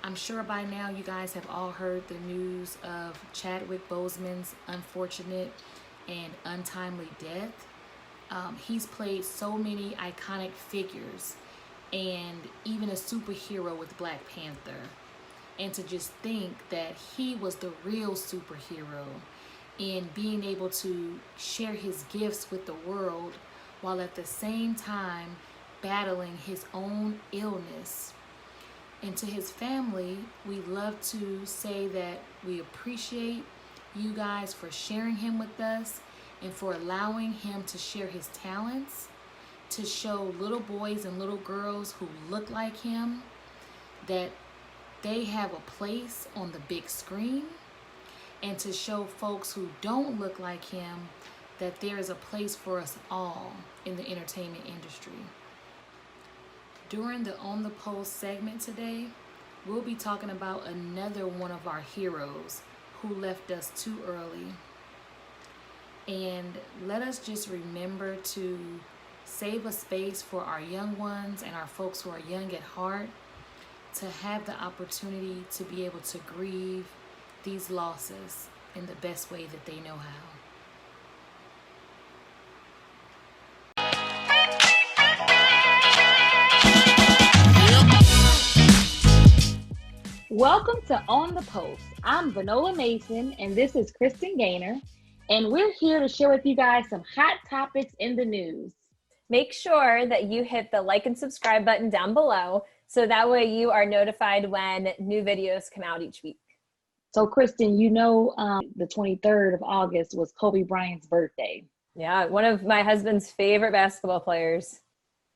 I'm sure by now you guys have all heard the news of Chadwick Boseman's unfortunate and untimely death. He's played so many iconic figures and even a superhero with Black Panther. And to just think that he was the real superhero in being able to share his gifts with the world while at the same time battling his own illness. And to his family, we love to say that we appreciate you guys for sharing him with us and for allowing him to share his talents, to show little boys and little girls who look like him that they have a place on the big screen, and to show folks who don't look like him that there is a place for us all in the entertainment industry. During the On the Pulse segment today, we'll be talking about another one of our heroes who left us too early. And let us just remember to save a space for our young ones and our folks who are young at heart to have the opportunity to be able to grieve these losses in the best way that they know how. Welcome to On the Post. I'm Venola Mason, and this is Kristen Gaynor, and we're here to share with you guys some hot topics in the news. Make sure that you hit the like and subscribe button down below, so that way you are notified when new videos come out each week. So, Kristen, you know the 23rd of August was Kobe Bryant's birthday. Yeah, one of my husband's favorite basketball players.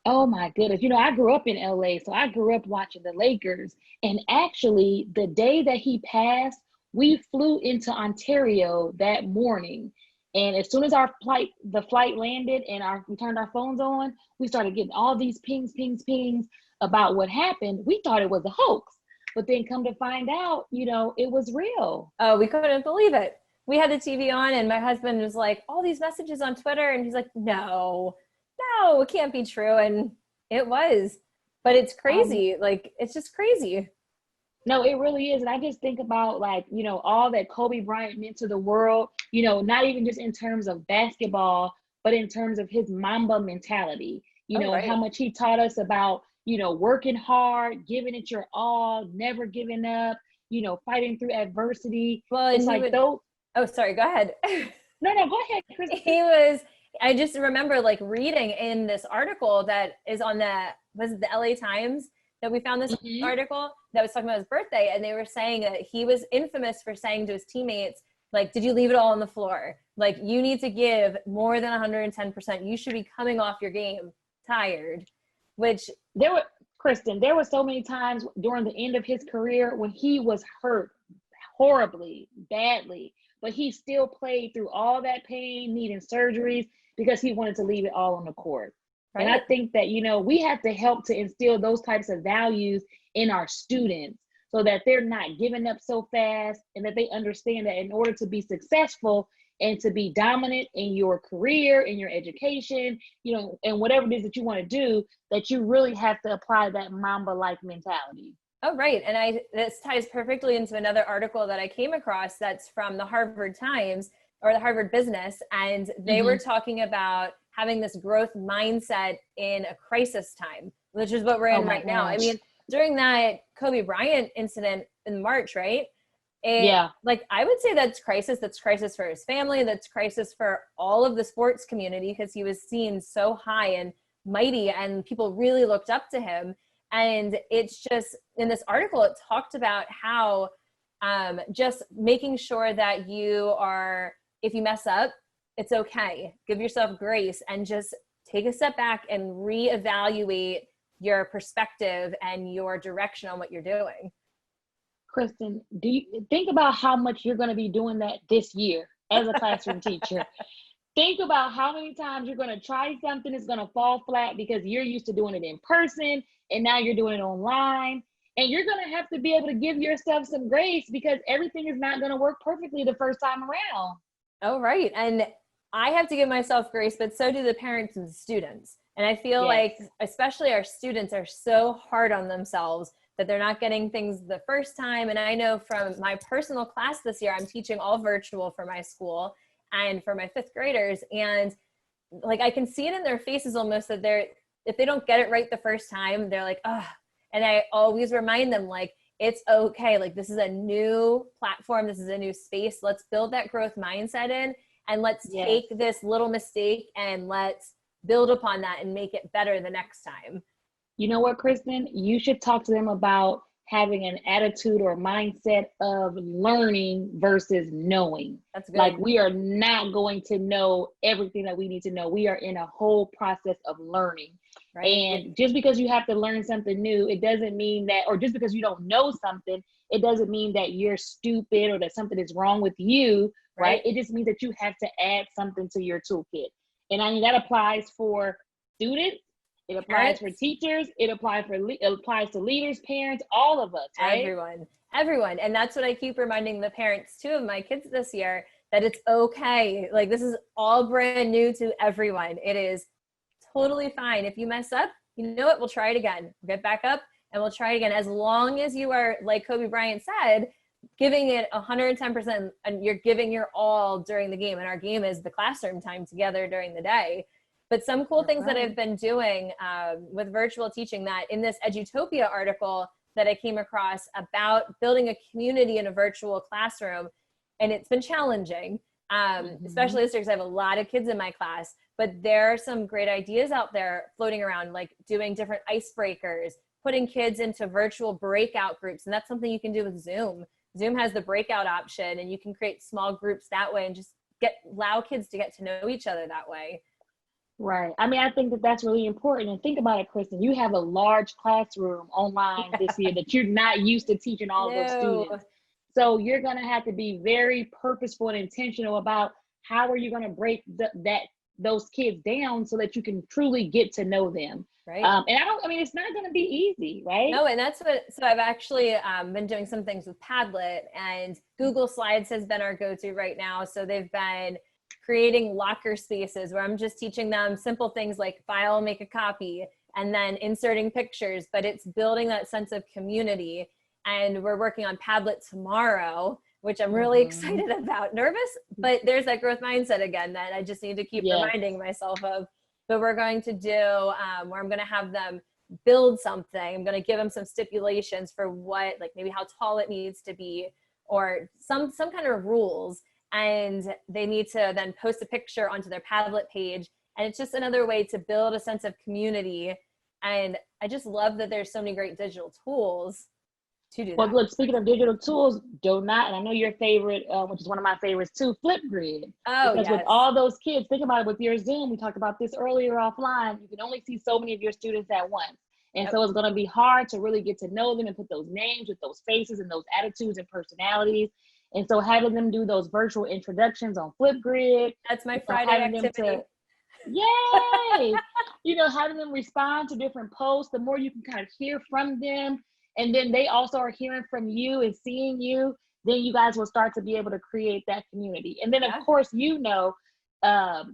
Oh my goodness. You know, I grew up in LA, so I grew up watching the Lakers. And actually, the day that he passed, we flew into Ontario that morning. And as soon as the flight landed and we turned our phones on, we started getting all these pings about what happened. We thought it was a hoax. But then come to find out, you know, it was real. Oh, we couldn't believe it. We had the TV on and my husband was like, all these messages on Twitter. And he's like, no, it can't be true. And it was. But it's crazy. It's just crazy. No, it really is. And I just think about, like, you know, all that Kobe Bryant meant to the world, you know, not even just in terms of basketball, but in terms of his Mamba mentality, you know, right. How much he taught us about, you know, working hard, giving it your all, never giving up, you know, fighting through adversity. Well, it's like those. Oh, sorry. Go ahead. No, go ahead, Kristen. I just remember like reading in this article that is on the LA Times that we found this article that was talking about his birthday. And they were saying that he was infamous for saying to his teammates, like, did you leave it all on the floor? Like, you need to give more than 110%. You should be coming off your game tired, which Kristen, there were so many times during the end of his career when he was hurt horribly, badly, but he still played through all that pain, needing surgeries, because he wanted to leave it all on the court. Right. And I think that, you know, we have to help to instill those types of values in our students so that they're not giving up so fast, and that they understand that in order to be successful and to be dominant in your career, in your education, you know, and whatever it is that you want to do, that you really have to apply that Mamba-like mentality. Oh, right. And this ties perfectly into another article that I came across that's from the Harvard Times or the Harvard Business. And they were talking about having this growth mindset in a crisis time, which is what we're in right now. I mean, during that Kobe Bryant incident in March, right? Like, I would say that's crisis for his family. That's crisis for all of the sports community, because he was seen so high and mighty and people really looked up to him. And it's just, in this article, it talked about how just making sure that if you mess up, it's okay. Give yourself grace and just take a step back and reevaluate your perspective and your direction on what you're doing. Kristen, do you think about how much you're going to be doing that this year as a classroom teacher? Think about how many times you're going to try something that's going to fall flat because you're used to doing it in person and now you're doing it online. And you're going to have to be able to give yourself some grace because everything is not going to work perfectly the first time around. Oh, right. And I have to give myself grace, but so do the parents and the students, And I feel like especially our students are so hard on themselves that they're not getting things the first time. And I know from my personal class this year, I'm teaching all virtual for my school and for my 5th graders. And like, I can see it in their faces almost that if they don't get it right the first time, they're like, oh, and I always remind them, like, it's okay. Like, this is a new platform. This is a new space. Let's build that growth mindset in, and let's take this little mistake and let's build upon that and make it better the next time. You know what, Kristen? You should talk to them about having an attitude or mindset of learning versus knowing. That's good. Like, we are not going to know everything that we need to know. We are in a whole process of learning. Right. And just because you have to learn something new, it doesn't mean that, or just because you don't know something, it doesn't mean that you're stupid or that something is wrong with you, right? It just means that you have to add something to your toolkit. And I mean, that applies for students, it applies for teachers, it applies to leaders, parents, all of us, right? Everyone. And that's what I keep reminding the parents too of my kids this year, that it's okay. Like, this is all brand new to everyone. It is totally fine. If you mess up, you know what? We'll try it again. We'll get back up and we'll try it again. As long as you are, like Kobe Bryant said, giving it 110% and you're giving your all during the game. And our game is the classroom time together during the day. But some cool things that I've been doing with virtual teaching, that in this Edutopia article that I came across about building a community in a virtual classroom, and it's been challenging, especially this year because I have a lot of kids in my class, but there are some great ideas out there floating around, like doing different icebreakers, putting kids into virtual breakout groups. And that's something you can do with Zoom. Zoom has the breakout option, and you can create small groups that way and just allow kids to get to know each other that way. Right. I mean, I think that that's really important. And think about it, Kristen, you have a large classroom online this year that you're not used to teaching all those students. So you're going to have to be very purposeful and intentional about how are you going to break those kids down so that you can truly get to know them. Right. And it's not going to be easy, right? No, and so I've actually been doing some things with Padlet, and Google Slides has been our go-to right now. So they've been creating locker spaces where I'm just teaching them simple things like file, make a copy, and then inserting pictures, but it's building that sense of community. And we're working on Padlet tomorrow, which I'm really excited about. Nervous, but there's that growth mindset again that I just need to keep reminding myself of. But we're going to do where I'm going to have them build something. I'm going to give them some stipulations for what, like maybe how tall it needs to be, or some kind of rules. And they need to then post a picture onto their Padlet page. And it's just another way to build a sense of community. And I just love that there's so many great digital tools to do that. Well, look, speaking of digital tools, and I know your favorite, which is one of my favorites too, Flipgrid. Oh, because with all those kids, think about it with your Zoom, we talked about this earlier offline, you can only see so many of your students at once. And so it's going to be hard to really get to know them and put those names with those faces and those attitudes and personalities. And so having them do those virtual introductions on Flipgrid. That's my Friday activity. Yay! Having them respond to different posts, the more you can kind of hear from them. And then they also are hearing from you and seeing you, then you guys will start to be able to create that community. And then, of course,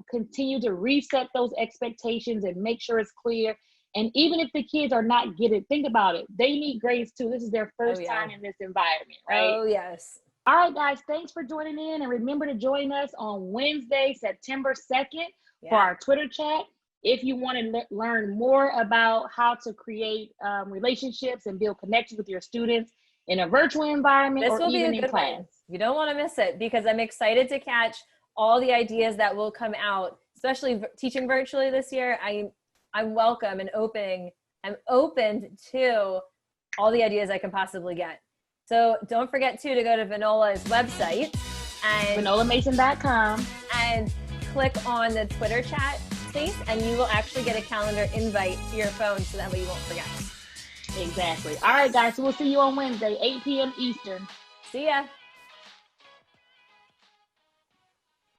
continue to reset those expectations and make sure it's clear. And even if the kids are not getting it, think about it. They need grades too. This is their first time in this environment, right? Oh, yes. All right, guys, thanks for joining in. And remember to join us on Wednesday, September 2nd for our Twitter chat. If you want to learn more about how to create relationships and build connections with your students in a virtual environment or even in class. You don't want to miss it, because I'm excited to catch all the ideas that will come out, especially teaching virtually this year. I'm welcome and open to all the ideas I can possibly get. So don't forget to go to Venola's website and VenolaMason.com and click on the Twitter chat space, and you will actually get a calendar invite to your phone, so that way you won't forget. Exactly. All right, guys. So we'll see you on Wednesday, 8 p.m. Eastern. See ya.